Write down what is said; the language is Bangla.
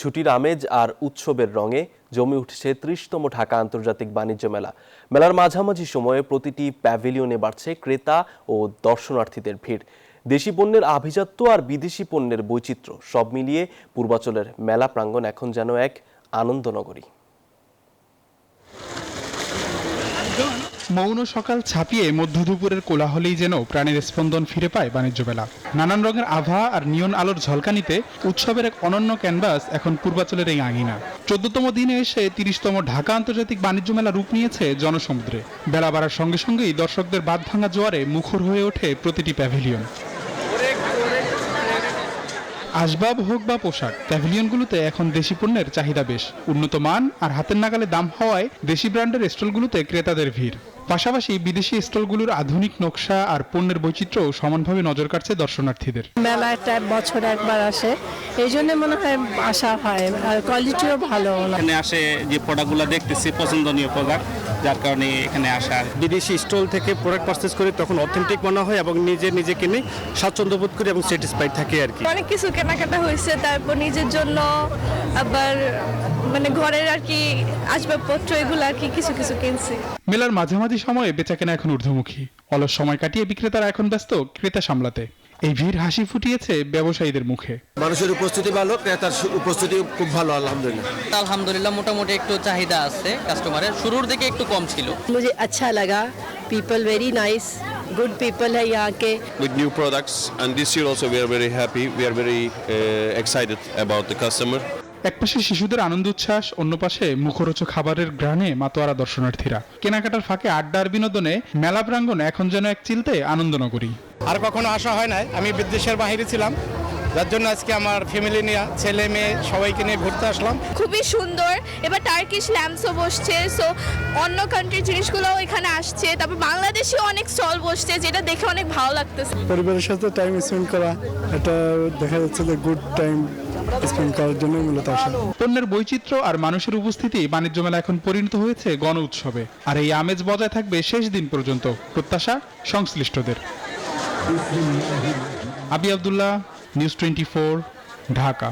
ছুটির আমেজ আর উৎসবের রঙে জমে উঠেছে ৩০তম ঢাকা আন্তর্জাতিক বাণিজ্য মেলা। মেলার মাঝামাঝি সময়ে প্রতিটি প্যাভিলিয়নে বাড়ছে ক্রেতা ও দর্শনার্থীদের ভিড়। দেশি পণ্যের আভিজাত্য আর বিদেশি পণ্যের বৈচিত্র্য সব মিলিয়ে পূর্বাচলের মেলা প্রাঙ্গণ এখন যেন এক আনন্দনগরী। মৌন সকাল ছাপিয়ে মধ্য দুপুরের কোলাহলেই যেন প্রাণের স্পন্দন ফিরে পায় বাণিজ্য মেলা। নানান রঙের আভা আর নিয়ন আলোর ঝলকানিতে উৎসবের এক অনন্য ক্যানভাস এখন পূর্বাচলের এই আঙিনা। ১৪তম দিনে এসে ৩০তম ঢাকা আন্তর্জাতিক বাণিজ্য মেলা রূপ নিয়েছে জনসমুদ্রে। বেলা বাড়ার সঙ্গে সঙ্গেই দর্শকদের বাঁধ ভাঙা জোয়ারে মুখর হয়ে ওঠে প্রতিটি প্যাভিলিয়ন। আসবাব হোক বা পোশাক, প্যাভিলিয়নগুলোতে এখন দেশি পণ্যের চাহিদা বেশ। উন্নত মান আর হাতের নাগালে দাম হওয়ায় দেশি ব্র্যান্ডের স্টলগুলোতে ক্রেতাদের ভিড়। পাশাপাশি বিদেশি স্টলগুলোর আধুনিক নকশা আর পণ্যের বৈচিত্র্য সমানভাবে নজর কাটছে দর্শনার্থীদের। মেলাটা বছরে একবার আসে, এই জন্য মনে হয় আসা হয়, আর কোয়ালিটিও ভালো। এখানে আসে যে প্রোডাক্টগুলো দেখতেছি পছন্দনীয় প্রোডাক্ট, যার কারণে এখানে আসা। বিদেশি স্টল থেকে প্রোডাক্ট পারচেজ করি তখন অথেন্টিক মনে হয় এবং নিজে কিনে স্বাচ্ছন্দ্য বোধ করি এবং স্যাটিসফাইড থাকি আর কি। অনেক কিছু কেনাকাটা হয়েছে, তারপর নিজের জন্য আবার মানে ঘরের আর কি আসবাবপত্র এগুলো আর কি কিছু কিনছি। মেলার মাঝামাঝি সময়ে বেচাকেনা এখন ঊর্ধ্বমুখী। অলস সময় কাটিয়ে বিক্রেতারা এখন ব্যস্ত ক্রেতা সামলাতে। এই ভিড় হাসি ফুটিয়েছে ব্যবসায়ীদের মুখে। মানুষের উপস্থিতি ভালো, ক্রেতার উপস্থিতি খুব ভালো। আলহামদুলিল্লাহ মোটামুটি একটু চাহিদা আছে কাস্টমারের, শুরুর দিকে একটু কম ছিল। मुझे अच्छा लगा, people very nice, good people है यहाँ के। With new products and this year also we are very happy, we are very excited about the customer. একপাশে শিশুদের আনন্দ উচ্ছ্বাস, অন্য পাশে মুখরোচক খাবারের ঘ্রাণে মাতোয়ারা দর্শনার্থীরা। কেনাকাটার ফাঁকে আড্ডা আর বিনোদনে মেলা প্রাঙ্গণ এখন যেন এক চিলতে আনন্দনগরী। আর কখনো আসা হয় নাই, আমি বিদেশের বাইরে ছিলাম, যার জন্য আজকে আমার ফ্যামিলি নিয়ে ছেলে মেয়ে সবাইকে নিয়ে ঘুরতে আসলাম। খুবই সুন্দর। এবার টার্কিশ ল্যাম্পসও বসছে, সো অন্য কান্ট্রির জিনিসগুলোও এখানে আসছে। তারপর বাংলাদেশেও অনেক স্টল বসছে, যেটা দেখে অনেক ভালো লাগতেছে। পরিবারের সাথে টাইম স্পেন্ড করা, এটা দেখা যাচ্ছে যে গুড টাইম স্পেন্ড করার জন্য মূলত আসা। পণ্যের বৈচিত্র্য আর মানুষের উপস্থিতি বাণিজ্য মেলা এখন পরিণত হয়েছে গণ উৎসবে। আর এই আমেজ বজায় থাকবে শেষ দিন পর্যন্ত, প্রত্যাশা সংশ্লিষ্টদের। আবি আব্দুল্লাহ, নিউজ 24, ঢাকা।